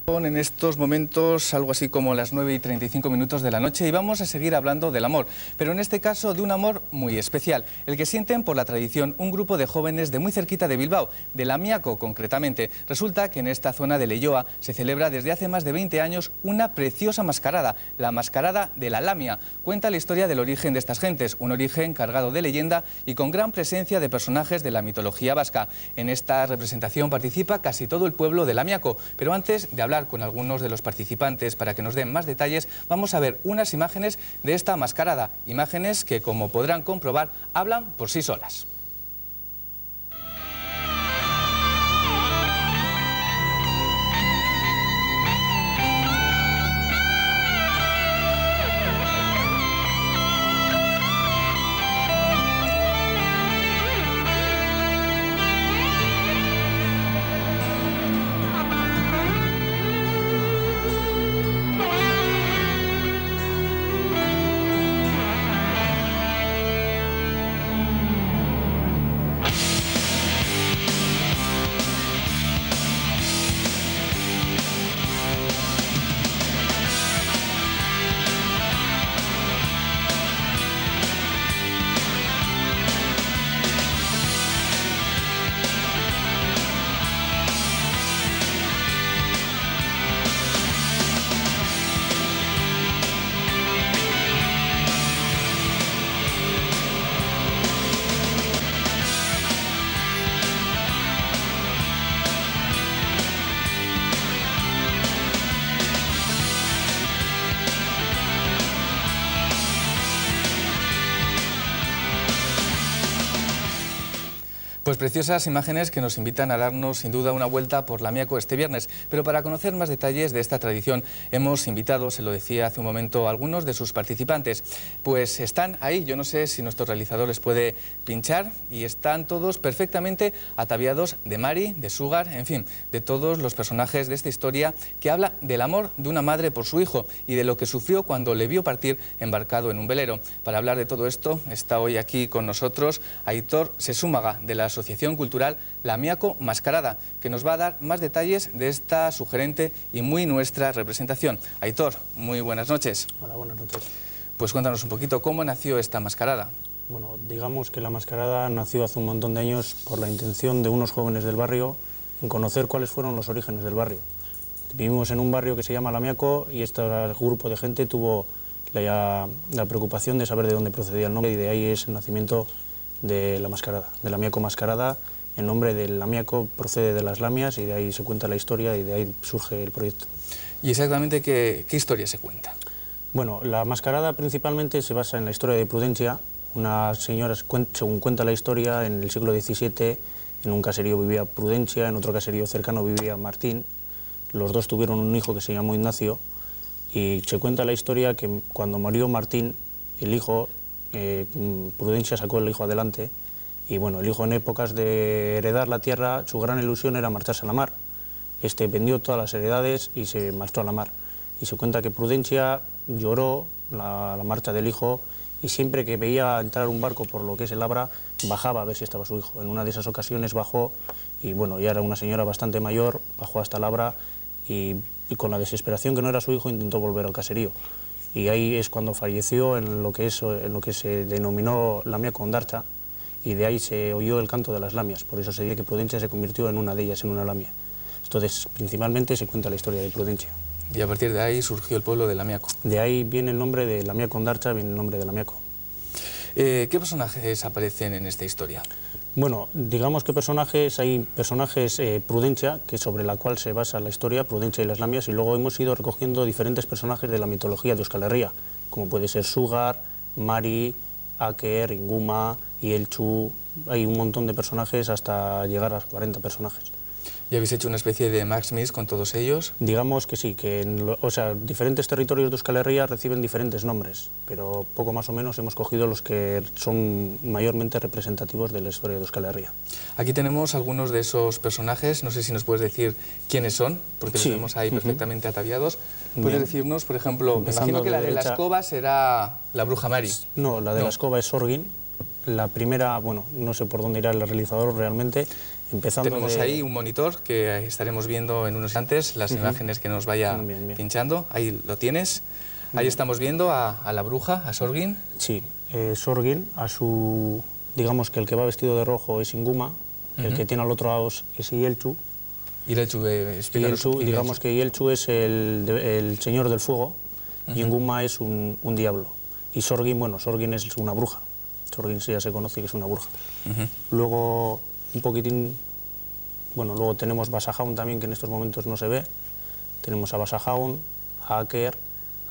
Son en estos momentos algo así como las 9:35 de la noche y vamos a seguir hablando del amor, pero en este caso de un amor muy especial, el que sienten por la tradición un grupo de jóvenes de muy cerquita de Bilbao, de Lamiako concretamente. Resulta que en esta zona de Leioa se celebra desde hace más de 20 años una preciosa mascarada, la mascarada de la Lamia. Cuenta la historia del origen de estas gentes, un origen cargado de leyenda y con gran presencia de personajes de la mitología vasca. En esta representación participa casi todo el pueblo de Lamiako, pero antes de hablar con algunos de los participantes para que nos den más detalles, vamos a ver unas imágenes de esta mascarada, imágenes que, como podrán comprobar, hablan por sí solas. Pues preciosas imágenes que nos invitan a darnos sin duda una vuelta por Lamiako este viernes. Pero para conocer más detalles de esta tradición hemos invitado, se lo decía hace un momento, a algunos de sus participantes. Pues están ahí, yo no sé si nuestro realizador les puede pinchar, y están todos perfectamente ataviados de Mari, de Sugar, en fin, de todos los personajes de esta historia que habla del amor de una madre por su hijo y de lo que sufrió cuando le vio partir embarcado en un velero. Para hablar de todo esto está hoy aquí con nosotros Aitor Sesúmaga, de la Asociación Cultural Lamiako Mascarada, que nos va a dar más detalles de esta sugerente y muy nuestra representación. Aitor, muy buenas noches. Hola, buenas noches. Pues cuéntanos un poquito cómo nació esta mascarada. Bueno, digamos que la mascarada nació hace un montón de años por la intención de unos jóvenes del barrio en conocer cuáles fueron los orígenes del barrio. Vivimos en un barrio que se llama Lamiako y este grupo de gente tuvo la preocupación de saber de dónde procedía el nombre, y de ahí es el nacimiento de la mascarada, de Lamiako Mascarada. El nombre del Lamiako procede de las lamias y de ahí se cuenta la historia y de ahí surge el proyecto. ¿Y exactamente qué historia se cuenta? Bueno, la mascarada principalmente se basa en la historia de Prudencia, una señora, según cuenta la historia, en el siglo XVII en un caserío vivía Prudencia, en otro caserío cercano vivía Martín. Los dos tuvieron un hijo que se llamó Ignacio y se cuenta la historia que cuando murió Martín, el hijo, Prudencia sacó el hijo adelante, y bueno, el hijo, en épocas de heredar la tierra, su gran ilusión era marcharse a la mar. Este vendió todas las heredades y se marchó a la mar. Y se cuenta que Prudencia lloró la marcha del hijo, y siempre que veía entrar un barco por lo que es el Abra, bajaba a ver si estaba su hijo. En una de esas ocasiones bajó, y bueno, ya era una señora bastante mayor, bajó hasta el Abra y con la desesperación que no era su hijo intentó volver al caserío. Y ahí es cuando falleció en lo que se denominó Lamiako Ondartza, y de ahí se oyó el canto de las lamias. Por eso se dice que Prudencia se convirtió en una de ellas, en una lamia. Entonces, principalmente se cuenta la historia de Prudencia. Y a partir de ahí surgió el pueblo de Lamiako. De ahí viene el nombre de Lamiako Ondartza, viene el nombre de Lamiako. ¿Qué personajes aparecen en esta historia? Bueno, digamos que hay personajes, Prudencia, que sobre la cual se basa la historia, Prudencia y las lamias, y luego hemos ido recogiendo diferentes personajes de la mitología de Euskal Herria, como puede ser Sugar, Mari, Aker, Inguma, Ieltsu. Hay un montón de personajes hasta llegar a 40 personajes. ¿Y habéis hecho una especie de Max Mix con todos ellos? Digamos que sí, que diferentes territorios de Euskal Herria reciben diferentes nombres, pero poco más o menos hemos cogido los que son mayormente representativos de la historia de Euskal Herria. Aquí tenemos algunos de esos personajes, no sé si nos puedes decir quiénes son, porque los vemos ahí perfectamente ataviados. ¿Puedes decirnos, por ejemplo, me imagino que la de la escoba será la bruja Mari? No, la de la escoba es Sorgin. La primera, bueno, no sé por dónde irá el realizador realmente, Tenemos ahí un monitor que estaremos viendo en unos instantes, las imágenes que nos vaya pinchando. Ahí lo tienes. Ahí estamos viendo a la bruja, a Sorgin. Sí, Sorgin, digamos que el que va vestido de rojo es Inguma, el que tiene al otro lado es Ielchu. Digamos que Ielchu es el señor del fuego y Inguma es un diablo. Y Sorgin, bueno, Sorgin es una bruja. Sorgin ya se conoce que es una bruja. Luego, un poquitín, bueno, luego tenemos Basajaun también, que en estos momentos no se ve. Tenemos a Basajaun, a Aker,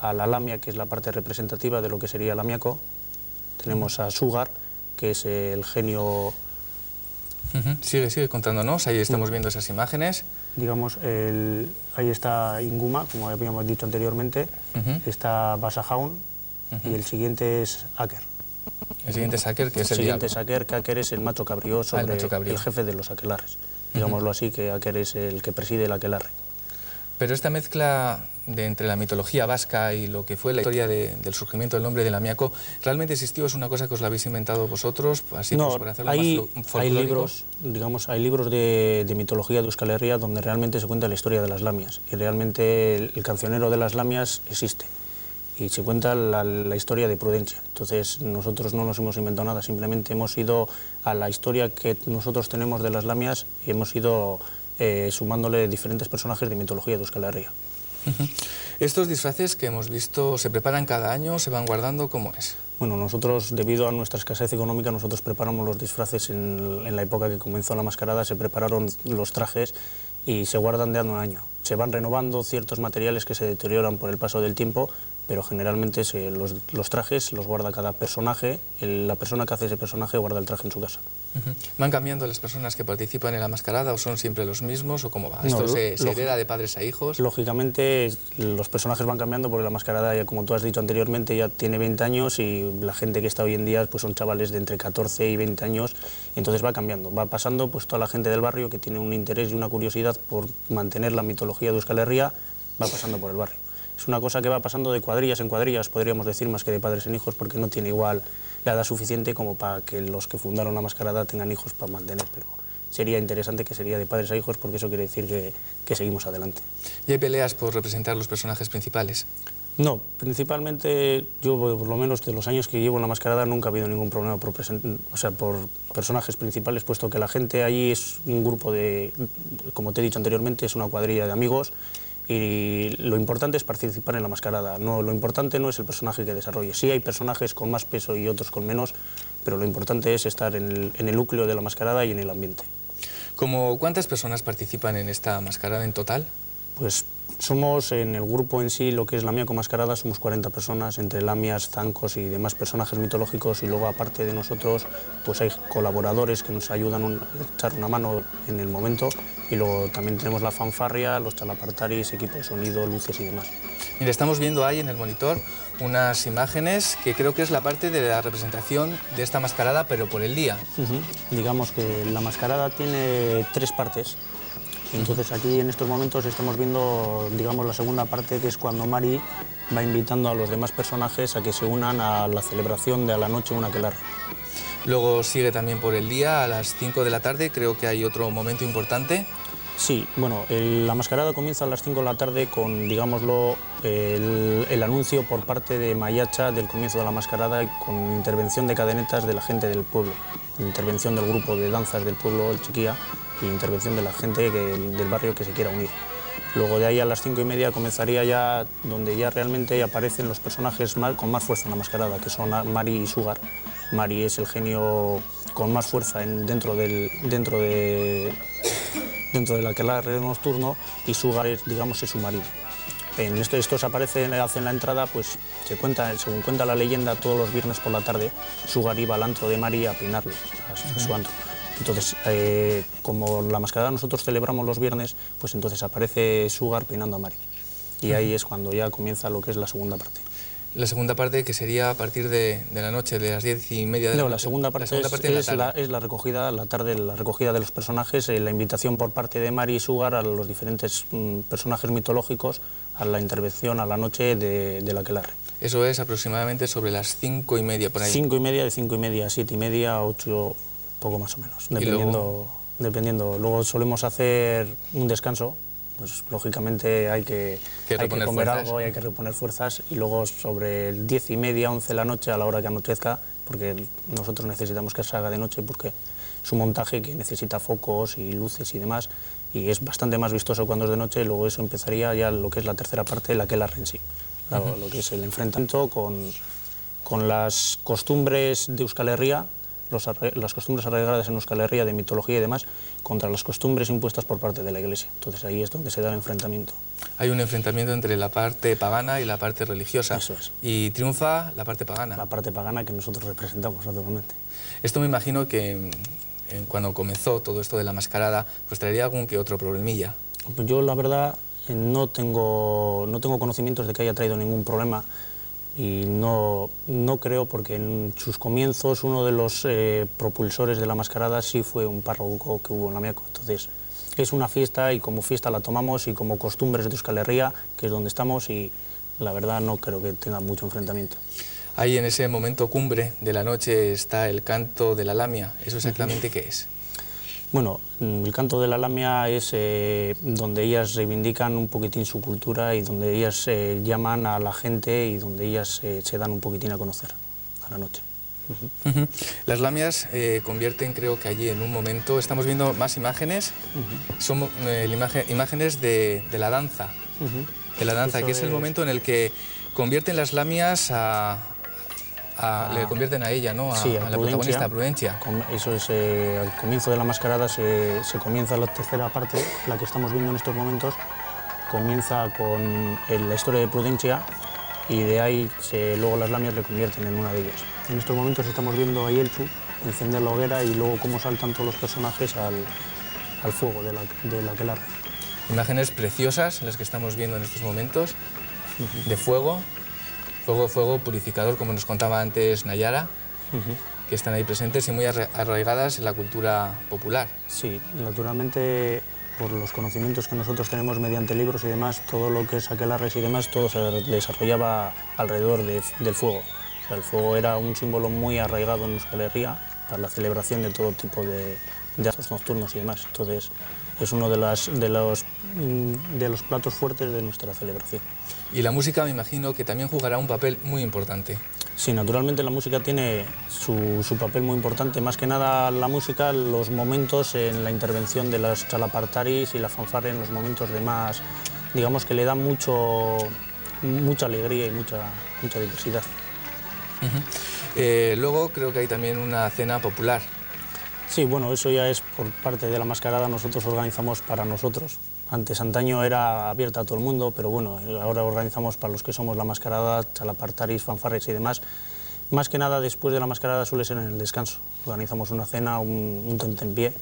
a la Lamia, que es la parte representativa de lo que sería Lamiaco. Tenemos a Sugar, que es el genio... Sigue contándonos, ahí estamos viendo esas imágenes. Digamos, ahí está Inguma, como habíamos dicho anteriormente, está Basajaun y el siguiente es Aker. El siguiente es Aker, que es el siguiente es Aker, que Aker es el macho cabrío sobre el jefe de los aquelarres. Digámoslo así, que Aker es el que preside el aquelarre. Pero esta mezcla entre la mitología vasca y lo que fue la historia del surgimiento del nombre de Lamiaco, ¿realmente existió? ¿Es una cosa que os la habéis inventado vosotros? Así, no, pues, para hacerlo más hay libros, hay libros de mitología de Euskal Herria donde realmente se cuenta la historia de las lamias. Y realmente el cancionero de las lamias existe. Y se cuenta la historia de Prudencia. Entonces nosotros no nos hemos inventado nada, simplemente hemos ido a la historia que nosotros tenemos de las lamias y hemos ido sumándole diferentes personajes de mitología de Euskal Herria. ¿Estos disfraces que hemos visto se preparan cada año, se van guardando? ¿Cómo es? Bueno, nosotros, debido a nuestra escasez económica, nosotros preparamos los disfraces en la época que comenzó la mascarada, se prepararon los trajes y se guardan de año en año. Se van renovando ciertos materiales que se deterioran por el paso del tiempo, pero generalmente los trajes los guarda cada personaje, la persona que hace ese personaje guarda el traje en su casa. ¿Van cambiando las personas que participan en la mascarada o son siempre los mismos o cómo va? ¿Esto se hereda de padres a hijos? Lógicamente los personajes van cambiando porque la mascarada, ya como tú has dicho anteriormente, ya tiene 20 años y la gente que está hoy en día pues son chavales de entre 14 y 20 años y entonces va cambiando, va pasando pues toda la gente del barrio que tiene un interés y una curiosidad por mantener la mitología de Euskal Herria, va pasando por el barrio. Es una cosa que va pasando de cuadrillas en cuadrillas, podríamos decir, más que de padres en hijos, porque no tiene igual la edad suficiente como para que los que fundaron la mascarada tengan hijos para mantener, pero sería interesante que sería de padres a hijos, porque eso quiere decir que seguimos adelante. ¿Y hay peleas por representar los personajes principales? No, principalmente yo, por lo menos de los años que llevo en la mascarada, nunca ha habido ningún problema por personajes principales, puesto que la gente allí es un grupo de, como te he dicho anteriormente, es una cuadrilla de amigos, y lo importante es participar en la mascarada. No, lo importante no es el personaje que desarrolle. Sí hay personajes con más peso y otros con menos, pero lo importante es estar en el núcleo de la mascarada y en el ambiente. ¿Cuántas personas participan en esta mascarada en total? Pues somos, en el grupo en sí, lo que es Lamiaco Mascarada, somos 40 personas, entre lamias, zancos y demás personajes mitológicos, y luego aparte de nosotros pues hay colaboradores que nos ayudan a echar una mano en el momento, y luego también tenemos la fanfarria, los chalapartaris, equipo de sonido, luces y demás. Mira, estamos viendo ahí en el monitor unas imágenes que creo que es la parte de la representación de esta mascarada, pero por el día. Digamos que la mascarada tiene 3 partes. Entonces aquí en estos momentos estamos viendo, digamos, la segunda parte, que es cuando Mari va invitando a los demás personajes a que se unan a la celebración de a la noche un aquelarre. Luego sigue también por el día, a las 5 de la tarde, creo que hay otro momento importante. Sí, bueno, la mascarada comienza a las 5 de la tarde con, digámoslo, el anuncio por parte de Mayacha del comienzo de la mascarada, con intervención de cadenetas de la gente del pueblo, intervención del grupo de danzas del pueblo, el Chiquía, y intervención de la gente del barrio que se quiera unir. Luego de ahí a las 5:30 comenzaría ya donde ya realmente aparecen los personajes con más fuerza en la mascarada, que son Mari y Sugar. Mari es el genio con más fuerza dentro del aquelarre nocturno, y Sugar es, digamos, es su marido. En estos aparecen, hacen la entrada, pues según cuenta la leyenda, todos los viernes por la tarde Sugar iba al antro de Mari a peinarlo, a su antro. Entonces, como la mascarada nosotros celebramos los viernes, pues entonces aparece Sugar peinando a Mari. Y ahí es cuando ya comienza lo que es la segunda parte. La segunda parte, que sería a partir de la noche, de las 10:30 de la noche. No, la segunda parte es la recogida, la tarde, la recogida de los personajes, la invitación por parte de Mari y Sugar a los diferentes personajes mitológicos a la intervención a la noche del aquelarre. Eso es aproximadamente sobre las 5:30 por ahí. 5:30, de 5:30 a 7:30, 8, poco más o menos, dependiendo. dependiendo. Luego solemos hacer un descanso, pues lógicamente hay que reponer comer fuerzas. algo y hay que reponer fuerzas, y luego sobre el 10:30, 11 de la noche, a la hora que anochezca, porque nosotros necesitamos que salga de noche porque es un montaje que necesita focos y luces y demás, y es bastante más vistoso cuando es de noche. Luego eso empezaría ya lo que es la tercera parte, la aquelarre en sí, lo que es el enfrentamiento con las costumbres de Euskal Herria, las costumbres arraigadas en Euskal Herria de mitología y demás, contra las costumbres impuestas por parte de la Iglesia. Entonces ahí es donde se da el enfrentamiento. Hay un enfrentamiento entre la parte pagana y la parte religiosa. Eso es. Y triunfa la parte pagana. La parte pagana que nosotros representamos, naturalmente. Esto me imagino que cuando comenzó todo esto de la mascarada, pues traería algún que otro problemilla. Pues yo, la verdad, no tengo conocimientos de que haya traído ningún problema, y no creo, porque en sus comienzos uno de los propulsores de la mascarada sí fue un párroco que hubo en Lamiako. Entonces es una fiesta y como fiesta la tomamos, y como costumbres de Euskal Herria, que es donde estamos, y la verdad no creo que tenga mucho enfrentamiento. Ahí en ese momento cumbre de la noche está el canto de la lamia. ¿Eso exactamente qué es? Bueno, el canto de la lamia es donde ellas reivindican un poquitín su cultura, y donde ellas llaman a la gente, y donde ellas se dan un poquitín a conocer a la noche. Las lamias convierten, creo que allí en un momento, estamos viendo más imágenes, son imágenes de la danza, Eso que es el momento en el que convierten las lamias le convierten a ella, ¿no? Sí, a la protagonista, a Prudencia. Eso es, al comienzo de la mascarada se comienza la tercera parte, la que estamos viendo en estos momentos, comienza con la historia de Prudencia, y de ahí luego las lamias le convierten en una de ellas. En estos momentos estamos viendo a Yeltsu encender la hoguera, y luego cómo saltan todos los personajes al fuego de la aquelarre. Imágenes preciosas las que estamos viendo en estos momentos, de fuego purificador, como nos contaba antes Nayara, que están ahí presentes y muy arraigadas en la cultura popular. Sí, naturalmente, por los conocimientos que nosotros tenemos mediante libros y demás, todo lo que es aquelarres y demás, todo se desarrollaba alrededor del fuego. O sea, el fuego era un símbolo muy arraigado en Euskal Herria para la celebración de todo tipo de actos nocturnos y demás. Entonces, es uno de los platos fuertes de nuestra celebración. Y la música, me imagino que también jugará un papel muy importante. Sí, naturalmente la música tiene su papel muy importante. Más que nada la música, los momentos en la intervención de las chalapartaris y la fanfarria, en los momentos de más, digamos que le da mucha alegría y mucha diversidad. Luego creo que hay también una cena popular. Sí, bueno, eso ya es por parte de la mascarada, nosotros organizamos para nosotros. Antes, antaño era abierta a todo el mundo, pero bueno, ahora organizamos para los que somos la mascarada, chalapartaris, fanfarres y demás. Más que nada, después de la mascarada suele ser en el descanso. Organizamos una cena, un tentempié,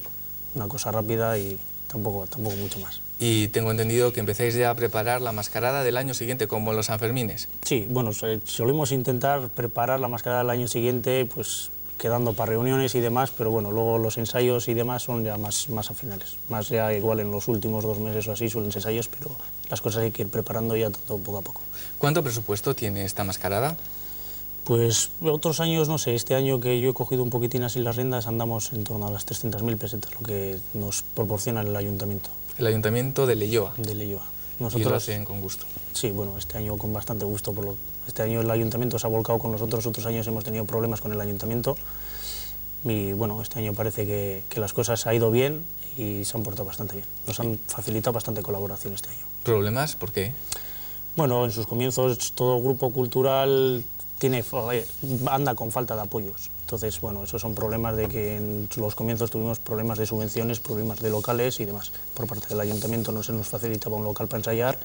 una cosa rápida y tampoco mucho más. Y tengo entendido que empezáis ya a preparar la mascarada del año siguiente, como los Sanfermines. Sí, bueno, solemos intentar preparar la mascarada del año siguiente, pues quedando para reuniones y demás, pero bueno, luego los ensayos y demás son ya más a finales. Más ya igual en los últimos 2 meses o así suelen ser ensayos, pero las cosas hay que ir preparando ya todo poco a poco. ¿Cuánto presupuesto tiene esta mascarada? Pues otros años, no sé, este año que yo he cogido un poquitín así las riendas, andamos en torno a las 300.000 pesetas, lo que nos proporciona el ayuntamiento. El ayuntamiento de Leioa. De Leioa. Y lo hacen con gusto. Sí, bueno, este año con bastante gusto. Este año el ayuntamiento se ha volcado con nosotros, otros años hemos tenido problemas con el ayuntamiento, y bueno, este año parece que las cosas han ido bien y se han portado bastante bien. Nos han facilitado bastante colaboración este año. ¿Problemas? ¿Por qué? Bueno, en sus comienzos todo grupo cultural anda con falta de apoyos. Entonces, bueno, esos son problemas de que en los comienzos tuvimos problemas de subvenciones, problemas de locales y demás. Por parte del ayuntamiento no se nos facilitaba un local para ensayar,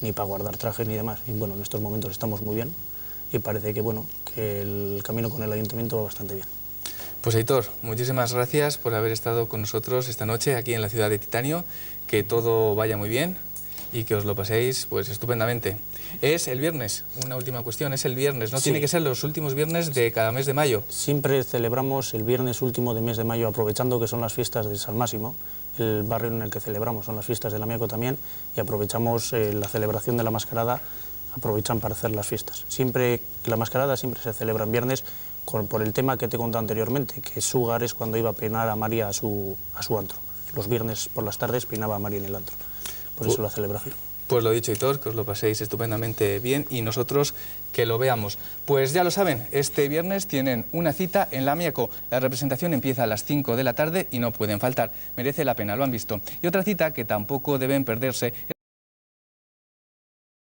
ni para guardar trajes ni demás. Y bueno, en estos momentos estamos muy bien y parece que, bueno, que el camino con el ayuntamiento va bastante bien. Pues Aitor, muchísimas gracias por haber estado con nosotros esta noche aquí en la ciudad de Titanio. Que todo vaya muy bien y que os lo paséis pues estupendamente. Es el viernes, una última cuestión, es el viernes, ¿no? Sí. Tiene que ser los últimos viernes de cada mes de mayo. Siempre celebramos el viernes último de mes de mayo, aprovechando que son las fiestas de San Máximo, el barrio en el que celebramos, son las fiestas de Lamiako también, y aprovechamos la celebración de la mascarada aprovechan para hacer las fiestas. Siempre, la mascarada siempre se celebra en viernes por el tema que te he contado anteriormente, que Sugar es cuando iba a peinar a María a su antro. Los viernes por las tardes peinaba a María en el antro. Por eso la celebración. Pues lo dicho, Hitor, que os lo paséis estupendamente bien y nosotros que lo veamos. Pues ya lo saben, este viernes tienen una cita en La Mieco. La representación empieza a las 5 de la tarde y no pueden faltar. Merece la pena, lo han visto. Y otra cita que tampoco deben perderse es